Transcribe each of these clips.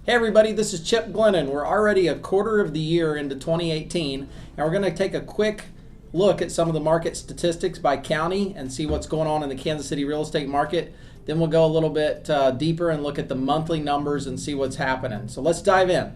Hey everybody, this is Chip Glennon. We're already a quarter of the year into 2018, and we're going to take a quick look at some of the market statistics by county and see what's going on in the Kansas City real estate market. Then we'll go a little bit deeper and look at the monthly numbers and see what's happening. So let's dive in.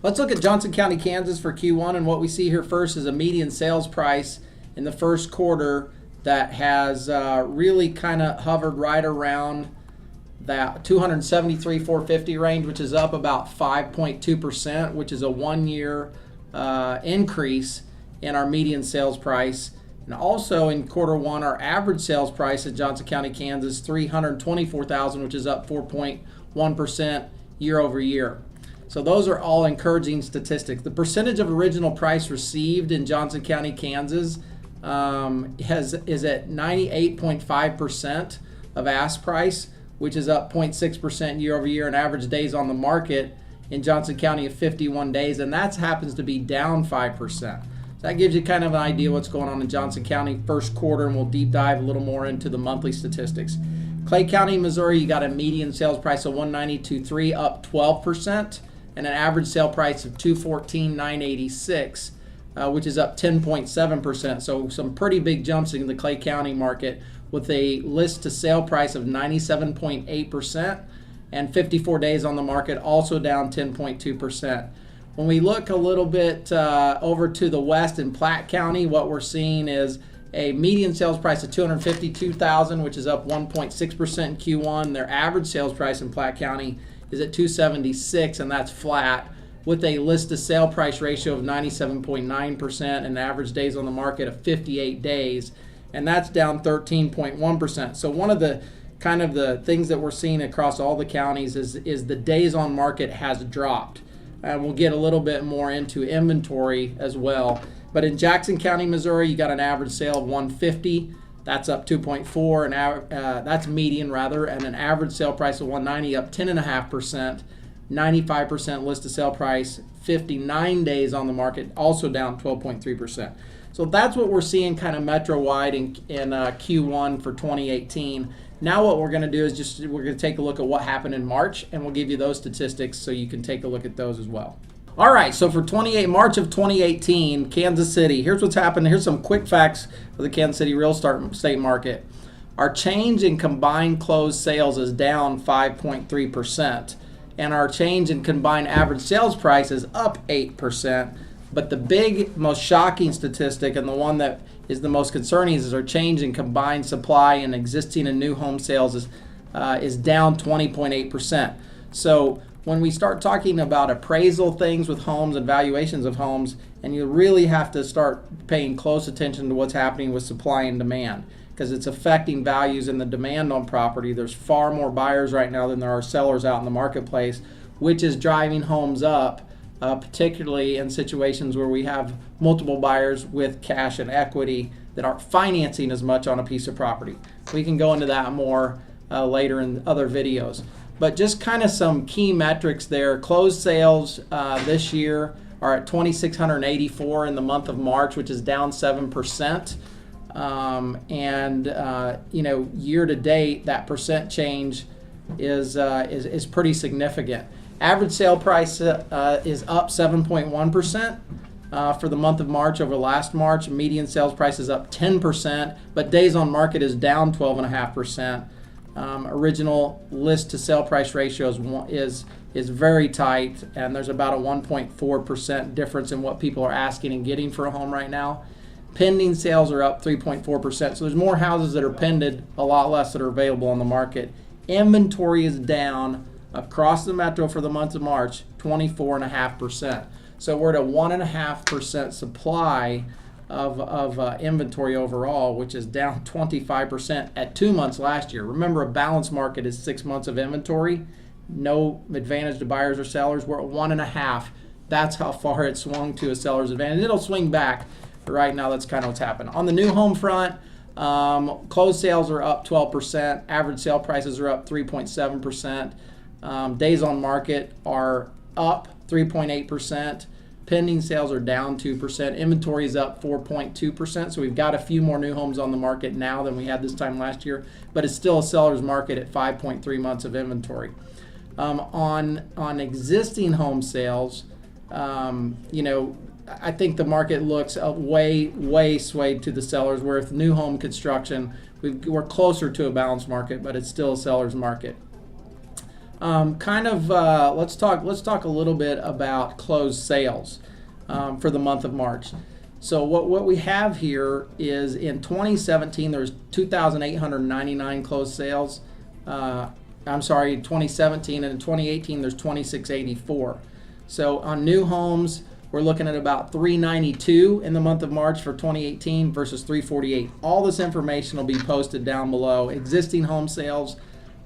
Let's look at Johnson County, Kansas for Q1, and what we see here first is a median sales price in the first quarter that has really kind of hovered right around that $273,450 range, which is up about 5.2%, which is a one-year increase in our median sales price. And also in quarter one, our average sales price at Johnson County, Kansas, $324,000, which is up 4.1% year over year. So those are all encouraging statistics. The percentage of original price received in Johnson County, Kansas is at 98.5% of ask price, which is up 0.6% year over year, and average days on the market in Johnson County of 51 days, and that happens to be down 5%. So that gives you kind of an idea what's going on in Johnson County first quarter, and we'll deep dive a little more into the monthly statistics. Clay County, Missouri, you got a median sales price of $192,300, up 12%. And an average sale price of $214,986, which is up 10.7%. So some pretty big jumps in the Clay County market with a list to sale price of 97.8% and 54 days on the market, also down 10.2%. When we look a little bit over to the west in Platte County, what we're seeing is a median sales price of $252,000, which is up 1.6% in Q1. Their average sales price in Platte County is at $276,000, and that's flat, with a list to sale price ratio of 97.9% and average days on the market of 58 days, and that's down 13.1%. So one of the kind of the things that we're seeing across all the counties is the days on market has dropped, and we'll get a little bit more into inventory as well. But in Jackson County, Missouri, you got an average sale of $150,000. That's up 2.4, and that's median rather, and an average sale price of $190,000, up 10.5%, 95% list to sale price, 59 days on the market, also down 12.3%. So that's what we're seeing kind of metro-wide in Q1 for 2018. Now what we're going to do is we're going to take a look at what happened in March, and we'll give you those statistics so you can take a look at those as well. All right, so for March of 2018, Kansas City, here's what's happened. Here's some quick facts for the Kansas City real estate market. Our change in combined closed sales is down 5.3%, and our change in combined average sales price is up 8%. But the big, most shocking statistic, and the one that is the most concerning, is our change in combined supply and existing and new home sales is down 20.8%. So when we start talking about appraisal things with homes and valuations of homes, and you really have to start paying close attention to what's happening with supply and demand, because it's affecting values and the demand on property. There's far more buyers right now than there are sellers out in the marketplace, which is driving homes up, particularly in situations where we have multiple buyers with cash and equity that aren't financing as much on a piece of property. We can go into that more later in other videos. But just kind of some key metrics there. Closed sales this year are at 2,684 in the month of March, which is down 7%. Year to date, that percent change is pretty significant. Average sale price is up 7.1% for the month of March over last March. Median sales price is up 10%, but days on market is down 12.5%. Original list to sale price ratio is very tight, and there's about a 1.4% difference in what people are asking and getting for a home right now. Pending sales are up 3.4%, so there's more houses that are pended, a lot less that are available on the market. Inventory is down across the metro for the month of March, 24.5%. So we're at a 1.5% supply of inventory overall, which is down 25% at 2 months last year. Remember, a balanced market is 6 months of inventory. No advantage to buyers or sellers. We're at 1.5. That's how far it swung to a seller's advantage. It'll swing back, but right now that's kind of what's happened. On the new home front, closed sales are up 12%. Average sale prices are up 3.7%. Days on market are up 3.8%. Pending sales are down 2%. Inventory is up 4.2%. So we've got a few more new homes on the market now than we had this time last year, but it's still a seller's market at 5.3 months of inventory. On existing home sales, I think the market looks way swayed to the sellers, where with new home construction, we're closer to a balanced market, but it's still a seller's market. Let's talk a little bit about closed sales for the month of March. So what we have here is in 2017 there's 2,899 closed sales. 2017, and in 2018 there's 2,684. So on new homes, we're looking at about 392 in the month of March for 2018 versus 348. All this information will be posted down below. Existing home sales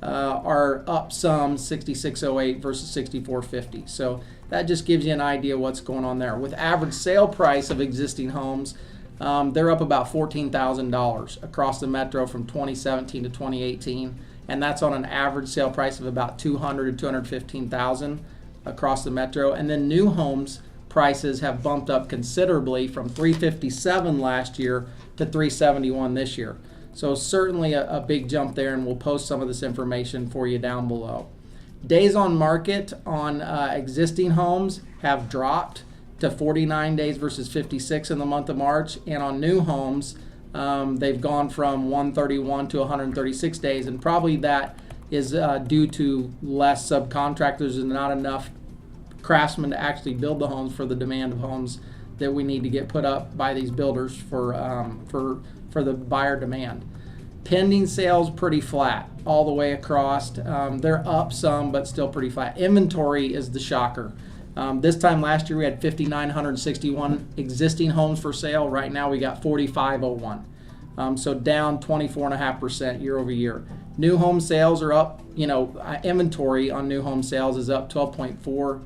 are up some, 6,608 versus 6,450. So that just gives you an idea what's going on there. With average sale price of existing homes, they're up about $14,000 across the metro from 2017 to 2018, and that's on an average sale price of about $200,000 to $215,000 across the metro. And then new homes prices have bumped up considerably from $357 last year to $371 this year. So certainly a big jump there, and we'll post some of this information for you down below. Days on market on existing homes have dropped to 49 days versus 56 in the month of March, and on new homes they've gone from 131 to 136 days, and probably that is due to less subcontractors and not enough craftsmen to actually build the homes for the demand of homes that we need to get put up by these builders for the buyer demand. Pending sales pretty flat all the way across. They're up some, but still pretty flat. Inventory is the shocker. This time last year we had 5,961 existing homes for sale. Right now we got 4,501. So down 24.5% year over year. New home sales are up. Inventory on new home sales is up 4.2%,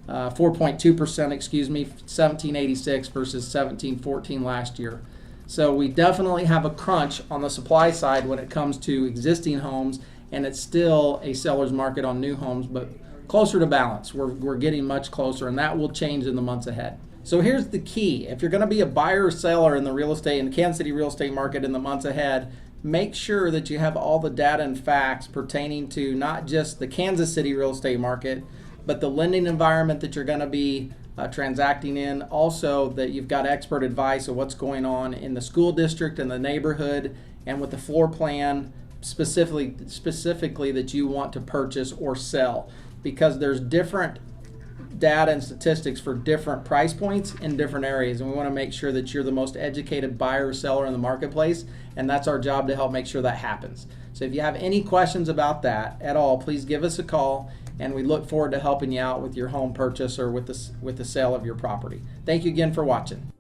1786 versus 1714 last year. So we definitely have a crunch on the supply side when it comes to existing homes, and it's still a seller's market on new homes, but closer to balance. We're getting much closer, and that will change in the months ahead. So here's the key. If you're going to be a buyer or seller in the Kansas City real estate market in the months ahead, make sure that you have all the data and facts pertaining to not just the Kansas City real estate market, but the lending environment that you're going to be transacting in. Also, that you've got expert advice of what's going on in the school district and the neighborhood, and with the floor plan specifically that you want to purchase or sell, because there's different data and statistics for different price points in different areas, and we want to make sure that you're the most educated buyer or seller in the marketplace, and that's our job to help make sure that happens. So if you have any questions about that at all, please give us a call, and we look forward to helping you out with your home purchase or with the sale of your property. Thank you again for watching.